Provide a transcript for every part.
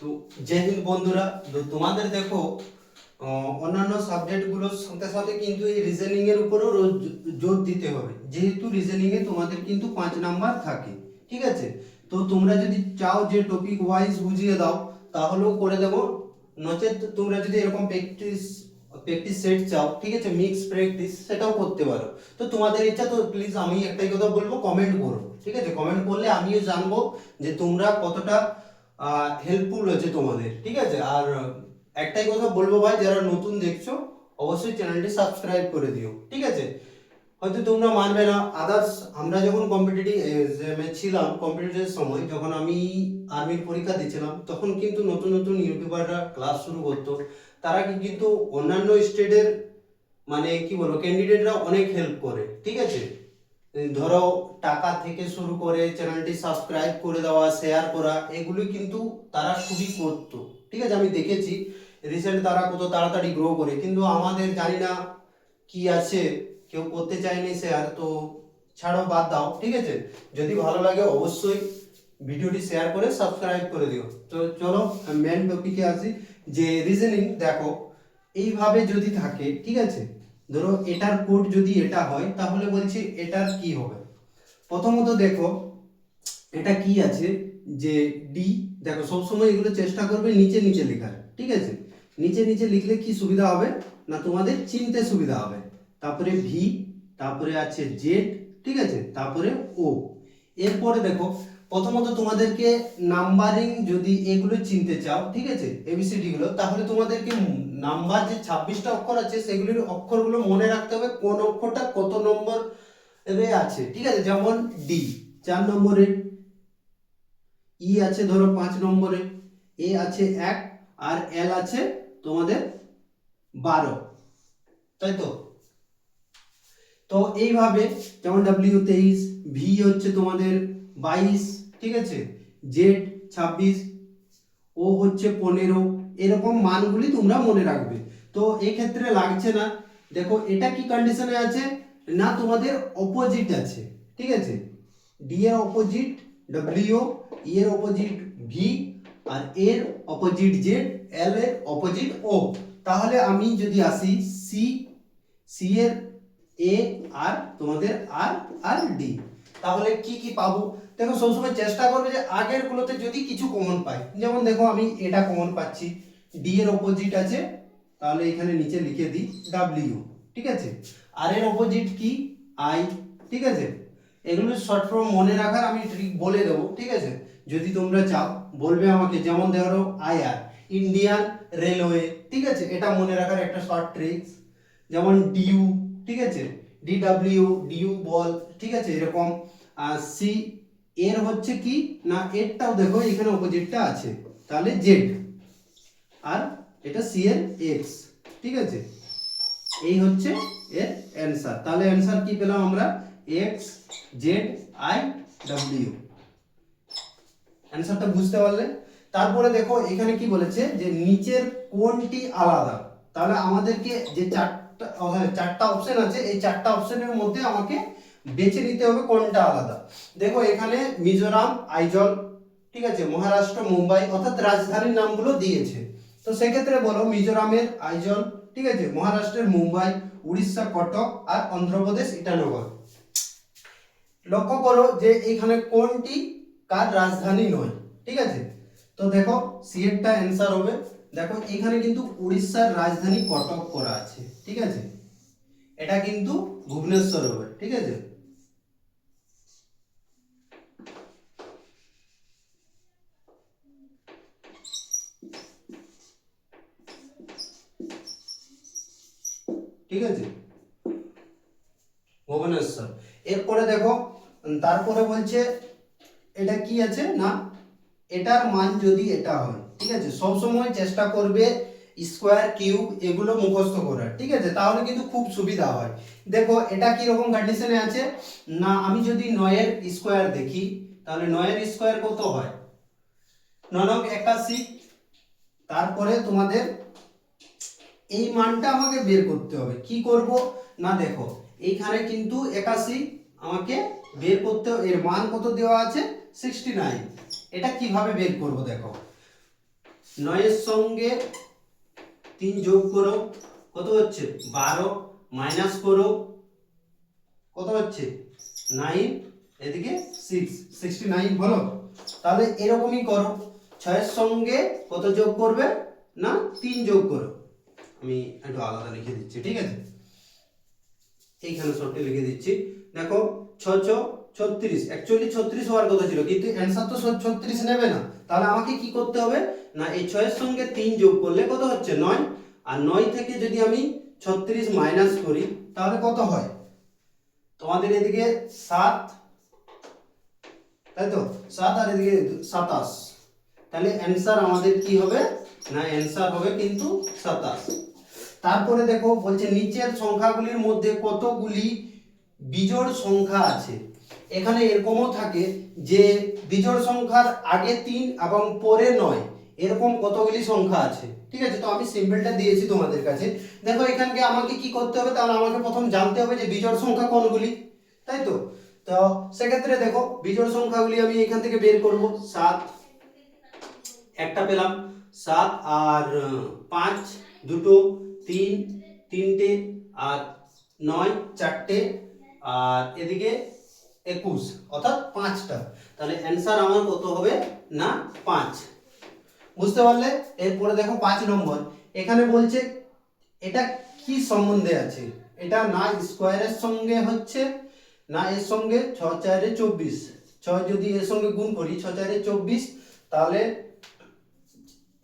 তো জয় হিন্দ বন্ধুরা। তো তোমাদের দেখো অন্যান্য সাবজেক্টগুলোর সাথে সাথে কিন্তু এই রিজনিং এর উপরও জোর দিতে হবে, যেহেতু রিজনিং এ তোমাদের কিন্তু 5 নাম্বার থাকে। ঠিক আছে, তো তোমরা যদি চাও যে টপিক ওয়াইজ বুঝিয়ে দাও তাহলেও করে দেবো, নচেত তোমরা যদি এরকম প্র্যাকটিস প্র্যাকটিস সেট চাও, ঠিক আছে, মিক্স প্র্যাকটিস, সেটাও করতে পারো। তো তোমাদের ইচ্ছা। তো প্লিজ আমি একটাই কথা বলবো, কমেন্ট করো। ঠিক আছে, কমেন্ট করলে আমিও জানবো যে তোমরা কতটা হেল্পফুল হচ্ছে তোমাদের। ঠিক আছে, আর একটাই কথা বলবো ভাই, যারা নতুন দেখছো অবশ্যই চ্যানেলটি সাবস্ক্রাইব করে দিও। ঠিক আছে, হয়তো তোমরা মানবে না, আদার্স আমরা যখন কম্পিটিটিভ ছিলাম, কম্পিটিটিভের সময় যখন আমি আর্মির পরীক্ষা দিয়েছিলাম, তখন কিন্তু নতুন নতুন ইউটিউবাররা ক্লাস শুরু করতো। তারা কিন্তু অন্যান্য স্টেটের মানে কি বলবো ক্যান্ডিডেটরা অনেক হেল্প করে। ঠিক আছে, ধরো টাকা থেকে শুরু করে চ্যানেলটি সাবস্ক্রাইব করে দেওয়া, শেয়ার করা, এগুলি কিন্তু তারা খুবই করতো। ঠিক আছে, আমি দেখেছি রিসেন্ট তারা কত তাড়াতাড়ি গ্রো করে, কিন্তু আমাদের জানি না কি আছে, কেউ করতে চায়নি শেয়ার। তো ছাড়ো, বাদ দাও। ঠিক আছে, যদি ভালো লাগে অবশ্যই ভিডিওটি শেয়ার করে সাবস্ক্রাইব করে দিও। তো চলো মেন টপিকে আসি, যে রিজনিং দেখো এইভাবে যদি থাকে, ঠিক আছে, ধরো এটার কোড যদি এটা হয় তাহলে বলছি এটার কি হবে। প্রথমত দেখো এটা কি আছে, যে ডি, দেখো সবসময় এগুলো চেষ্টা করবে নিচে নিচে লেখার। ঠিক আছে, নিচে নিচে লিখলে কি সুবিধা হবে না, তোমাদের চিনতে সুবিধা হবে। তারপরে ভি, তারপরে আছে জেড, ঠিক আছে, তারপরে ও। এরপরে দেখো প্রথমত তোমাদেরকে নাম্বারিং যদি এগুলো চিনতে চাও, ঠিক আছে, এবিসিডি গুলো, তাহলে তোমাদেরকে নাম্বার যে 26টা অক্ষর আছে সেগুলির অক্ষরগুলো মনে রাখতে হবে, কোন অক্ষরটা কত নম্বর আছে। ঠিক আছে, যেমন ডি 4 নম্বরে, ই আছে ধরো 5 নম্বরে, এ আছে 1, আর এল আছে তোমাদের 12, তাই তো। তো এইভাবে যেমন ডাব্লিউ 23, ভি হচ্ছে তোমাদের 22, ঠিক আছে, জেড 26, ও হচ্ছে 15, এরকম মানগুলি তোমরা মনে রাখবে। তো এই ক্ষেত্রে লাগছে না। দেখো এটা কি কন্ডিশনে আছে না, তোমাদের অপোজিট আছে। ঠিক আছে, ডি এর অপোজিট ডব্লিউ, ই এর অপোজিট ভি, আর এর অপোজিট জেড, এল এর অপোজিট ও। তাহলে আমি যদি আসি সি, সি এর এ, আর তোমাদের আর, আর ডি, তাহলে কি কি পাবো। দেখো সবসময় চেষ্টা করবে যে আগের গুলোতে যদি কিছু কমন পাই, যেমন দেখো আমি এটা কমন পাচ্ছি, ডি এর অপোজিট আছে, তাহলে এখানে নিচে লিখে দিই ডাব্লিউ। ঠিক আছে, আর এর অপোজিট কি, আই। ঠিক আছে, এগুলো শর্ট ফর্ম মনে রাখার আমি ট্রিক বলে দেবো। ঠিক আছে, যদি তোমরা চাও বলবে আমাকে, যেমন ধরো আইআর, ইন্ডিয়ান রেলওয়ে। ঠিক আছে, এটা মনে রাখার একটা শর্ট ট্রিক্স। যেমন ডিইউ, ঠিক আছে, ডিডব্লিউ, ডিইউ বল। ঠিক আছে, এরকম। আর সি এর হচ্ছে কি না, এরটাও দেখো এখানে অপোজিটটা আছে, তাহলে জেড, আর এটা সি এর এক্স। ঠিক আছে, এই হচ্ছে এর অ্যানসার। তাহলে অ্যানসার কি পেলাম আমরা, এক্স জেড আই ডব্লিউ। অ্যানসারটা বুঝতে পারলে। তারপরে দেখো এখানে কি বলেছে যে নিচের কোনটি আলাদা। তাহলে আমাদেরকে যে চারটা অপশন আছে, এই চারটা অপশনের মধ্যে আমাকে বেছে নিতে হবে কোনটা আলাদা। দেখো এখানে মিজোরাম আইজল, ঠিক আছে, মহারাষ্ট্র মুম্বাই, অর্থাৎ রাজধানীর নামগুলো দিয়েছে। তো সেক্ষেত্রে বলো মিজোরামের আইজল, ঠিক আছে, মহারাষ্ট্রের মুম্বাই, উড়িষ্যা কটক, আর অন্ধ্রপ্রদেশ ইটানগর। লক্ষ্য করো যে এখানে কোনটি কার রাজধানী নয়। ঠিক আছে, তো দেখো সি এরটা অ্যান্সার হবে। দেখো এখানে কিন্তু উড়িষ্যার রাজধানী কটক করা আছে। ঠিক আছে, এটা কিন্তু ভুবনেশ্বর হবে। ঠিক আছে, ঠিক আছে, ভুবনেশ্বর। এরপরে দেখো তারপরে বলছে এটা কি আছে না, এটার মান যদি এটা হয়, ঠিক আছে, সব সময় চেষ্টা করবে স্কোয়ার কিউব এগুলো মুখস্থ করার। ঠিক আছে, তাহলে কিন্তু খুব সুবিধা হয়। দেখো এটা কি রকম কন্ডিশনে আছে না, আমি যদি 9 এর স্কোয়ার দেখি, তাহলে 9 এর স্কোয়ার কত হয়, 9 81। তারপরে তোমাদের এই মানটা আমাকে বের করতে হবে। কি করব না, দেখো এইখানে কিন্তু 81 আমাকে বের করতে, এর মান কত দেওয়া আছে 69। এটা কিভাবে বের করব দেখো, 9 এর সঙ্গে 3 যোগ করো, কত হচ্ছে 12, মাইনাস করো, কত হচ্ছে 9, এদিকে 6, 69 হলো। তাহলে এরকমই করো, 6 এর সঙ্গে কত যোগ করবে না 3 যোগ করো। আমি একটু আলাদা লিখে দিচ্ছি, ঠিক আছে, এইখানে শর্টে লিখে দিচ্ছি। দেখো 6 6 36, অ্যাকচুয়ালি 36 হওয়ার কথা ছিল, কিন্তু অ্যানসার তো 36 নেবে না। তাহলে আমাকে কি করতে হবে না এই 6 এর সঙ্গে 3 যোগ করলে কত হচ্ছে 9, আর 9 থেকে যদি আমি 36 মাইনাস করি তাহলে কত হয় তোমাদের এদিকে 7, তাই তো 7 আর এদিকে 27, তাহলে অ্যানসার আমাদের কি হবে না অ্যানসার হবে কিন্তু 27। তারপরে দেখো বলছে নিচের সংখ্যাগুলির মধ্যে কতগুলি বিজোড় সংখ্যা আছে। এখানে এরকমও থাকে যে বিজোড় সংখ্যার আগে 3 এবং পরে 9, এরকম কতগুলি সংখ্যা আছে, ঠিক আছে। তো আমি সিম্বলটা দিয়েছি তোমাদের কাছে। দেখো এখানকে আমাকে কি করতে হবে, তাহলে আমাকে প্রথম জানতে হবে যে বিজোড় সংখ্যা কোনগুলি, তাই তো। তো সেক্ষেত্রে দেখো বিজোড় সংখ্যাগুলি আমি এখান থেকে বের করব। 7 একটা পেলাম, 7 আর 5 দুটো, 3 তিনটে, আর 9 চারটে, আর এদিকে 21, অর্থাৎ 5টা। তাহলে অ্যানসার আমার কত হবে না 5। বুঝতে পারলে? এরপরে দেখো 5 নম্বর, এখানে বলছে এটা কি সম্বন্ধে আছে, এটা না স্কোয়ারের সঙ্গে হচ্ছে না এর সঙ্গে 6 4 24, 6 যদি এর সঙ্গে গুণ করি 6 4 24, তাহলে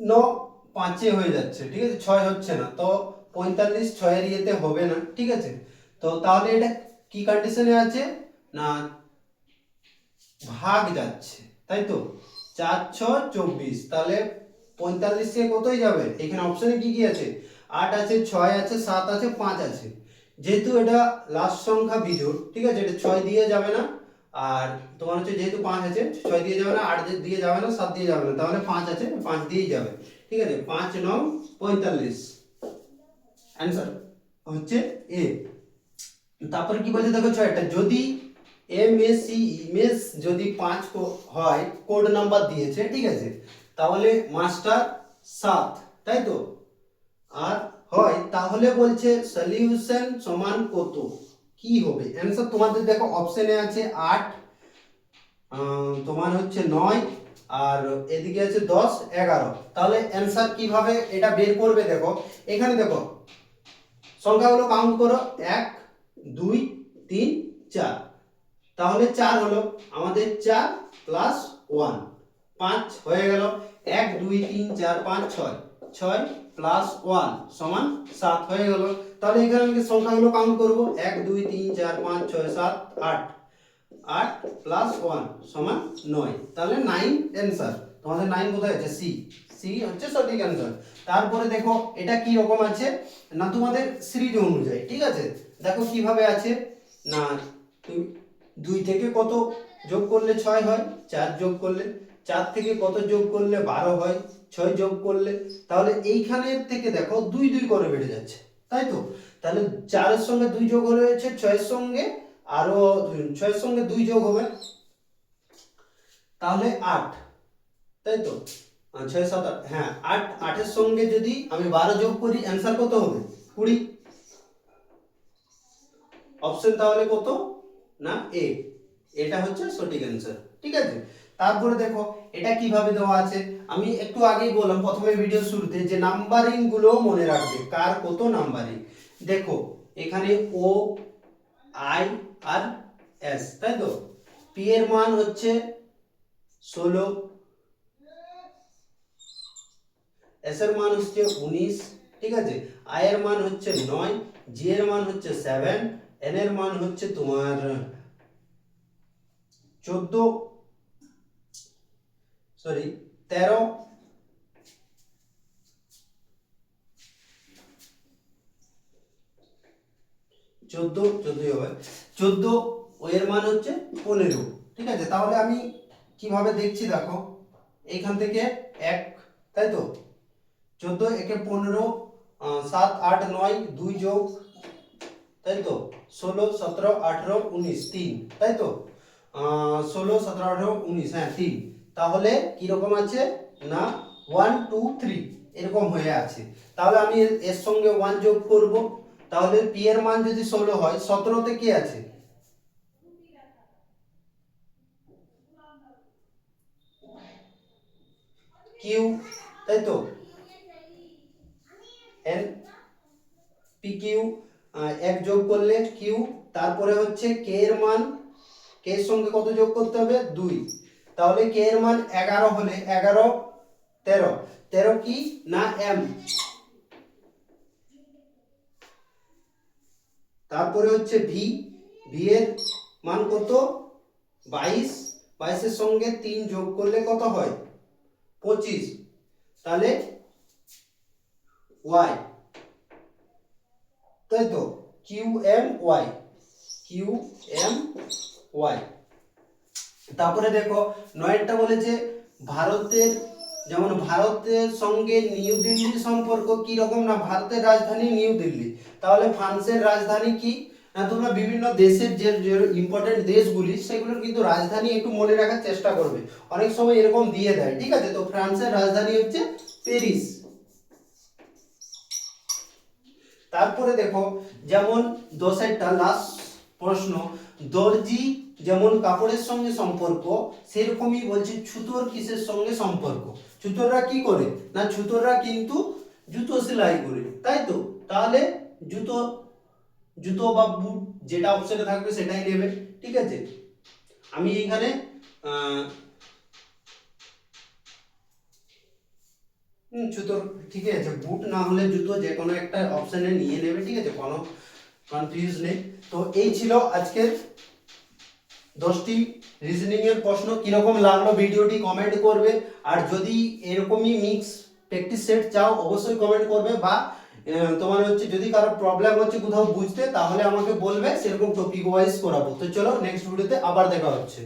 9 5 হয়ে যাচ্ছে, ঠিক আছে, 6 হচ্ছে না, তো 45 6 এর ইয়েতে হবে না, ঠিক আছে। তো তাহলে এটা কি কন্ডিশনে আছে না ভাগ যাচ্ছে, তাই তো 4 6 24, তাহলে 45 থেকে কতই যাবে, এখানে অপশনে কি কি আছে 8 আছে, 6 আছে, 7 আছে, 5 আছে। যেহেতু এটা লাস্ট সংখ্যা বিজোড়, ঠিক আছে, এটা 6 দিয়ে যাবে না, আর তোমার হচ্ছে যেহেতু 5 আছে 6 দিয়ে যাবে না, 8 দিয়ে যাবে না, 7 দিয়ে যাবে না, তাহলে 5 আছে 5 দিয়েই যাবে, ঠিক আছে। 5 9 45 অ্যানসার হচ্ছে এ। তারপরে কি বলছে দেখো 6টা, যদি এমএসি ইমেজ যদি 5 হয়, কোড নাম্বার দিয়েছে, ঠিক আছে, তাহলে মাস্টার 7, তাই তো, আর হয় তাহলে বলছে সলিউশন সমান কত, কি হবে অ্যানসার। তোমাদের দেখো অপশনে আছে 8, তোমার হচ্ছে 9, আর এদিকে আছে 10 11। তাহলে অ্যানসার কিভাবে এটা বের করবে, দেখো এখানে দেখো সংখ্যাগুলো কাউন্ট করো 1 2 3 4, তাহলে 4 হলো আমাদের 4 প্লাস 1 5 হয়ে গেল, 1 2 3 4 5 6, 6 প্লাস 1 সমান 7 হয়ে গেল। তাহলে এখানে আমি সংখ্যাগুলো কাউন্ট করব 1 2 3 4 5 6 7 8, 8 প্লাস 1 সমান 9, তাহলে 9 অ্যানসার। তোমাদের 9 কোথায় আছে, সি, সি হচ্ছে সঠিক অ্যানসার। তারপরে দেখো এটা কি রকম আছে না তোমাদের সিরিজ অনুযায়ী, ঠিক আছে। দেখো কিভাবে আছে না তুমি 2 থেকে কত যোগ করলে 6 হয়, 4 যোগ করলে, 4 থেকে কত যোগ করলে 12 হয়, 6 যোগ করলে, তাহলে এইখানে থেকে দেখো 2 2 করে বেড়ে যাচ্ছে, তাই তো। তাহলে 4 এর সঙ্গে 2 যোগ হয়েছে, 6 এর সঙ্গে আরো 6 এর সঙ্গে 2 যোগ হবে, তাহলে 8, তাই তো, 6 7 8, হ্যাঁ 8, 8 এর সঙ্গে যদি আমি 12 যোগ করি অ্যানসার কত হবে 20, অপশন তাহলে কত না এ, এটা হচ্ছে সঠিক অ্যানসার, ঠিক আছে। তারপরে দেখো এটা কিভাবে দেওয়া আছে, আমি একটু আগেই বললাম প্রথমে ভিডিও শুরুতে যে নাম্বারিং গুলো মনে রাখবে, কার কত নাম্বারিং। দেখো এখানে ও আই আর এস, তাই তো, পি এর মান হচ্ছে 16, এস এর মান হচ্ছে 19, ঠিক আছে, আই এর মান হচ্ছে 9, জি এর মান হচ্ছে 7, এন এর মান হচ্ছে তোমার 14, সরি 13, 14 হবে 14, ও এর মান হচ্ছে 15, ঠিক আছে। তাহলে আমি কিভাবে দেখছি দেখো এইখান থেকে 1, তাই তো, 14 একে 15, 7 8 9 2 যোগ, তাই তো, 16 17 18 19 3, তাই তো, 16 17 18 19, হ্যাঁ 3, তাহলে কি রকম আছে না 1 2 3 এরকম হয়ে আছে। তাহলে আমি এর সঙ্গে 1 যোগ করব, তাহলে পি এর মান যদি 16 হয় 17 তে কি আছে, কিউ, তাই তো, এন পি কিউ, এক যোগ করলে কিউ, তারপরে হচ্ছে কে এর মান, কে এর সঙ্গে কত যোগ করতে হবে 2, তাহলে কে এর মান 11 হলে 11 13, 13 কি না এম, তারপরে হচ্ছে ভি, ভি এর মান কত 22, 22 এর সঙ্গে 3 যোগ করলে কত হয় 25, তাহলে ওয়াই, তাই তো, Q M Y, Q M Y. তারপরে দেখো নয়েরটা বলেছে ভারতের, যেমন ভারতের সঙ্গে নিউ দিল্লির সম্পর্ক কি রকম, না ভারতের রাজধানী নিউ দিল্লি, তাহলে ফ্রান্সের রাজধানী কি, না তোমরা বিভিন্ন দেশের যে ইম্পর্টেন্ট দেশগুলি সেগুলোর কিন্তু রাজধানী একটু মনে রাখার চেষ্টা করবে, অনেক সময় এরকম দিয়ে দেয়, ঠিক আছে। তো ফ্রান্সের রাজধানী হচ্ছে প্যারিস। তারপরে দেখো যেমন 10এরটা লাস্ট প্রশ্ন, দর্জি যেমন কাপড়ের সঙ্গে সম্পর্ক সেরকমই বলছে ছুতোর কিসের সঙ্গে সম্পর্ক, ছুতোররা কি করে, না ছুতোররা কিন্তু জুতো সেলাই করে, তাই তো, তাহলে জুতো, জুতো বা বুট যেটা অপশনে থাকবে সেটাই নেবে, ঠিক আছে। আমি এখানে জুতো, ঠিক আছে, বুট না হলে জুতো যে কোনো একটা অপশনে নিয়ে নেবে, ঠিক আছে, কোনো কনফিউজ নেই। তো এই ছিল আজকের 10টি রিজনিং এর প্রশ্ন। কিরকম লাগলো ভিডিওটি কমেন্ট করবে, আর যদি এরকমই মিক্স প্র্যাকটিস সেট চাও অবশ্যই কমেন্ট করবে, বা তোমার হচ্ছে যদি কারো প্রবলেম হচ্ছে কোথাও বুঝতে তাহলে আমাকে বলবে, সেরকম টপিক ওয়াইজ করাবো। তো চলো নেক্সট ভিডিওতে আবার দেখা হচ্ছে।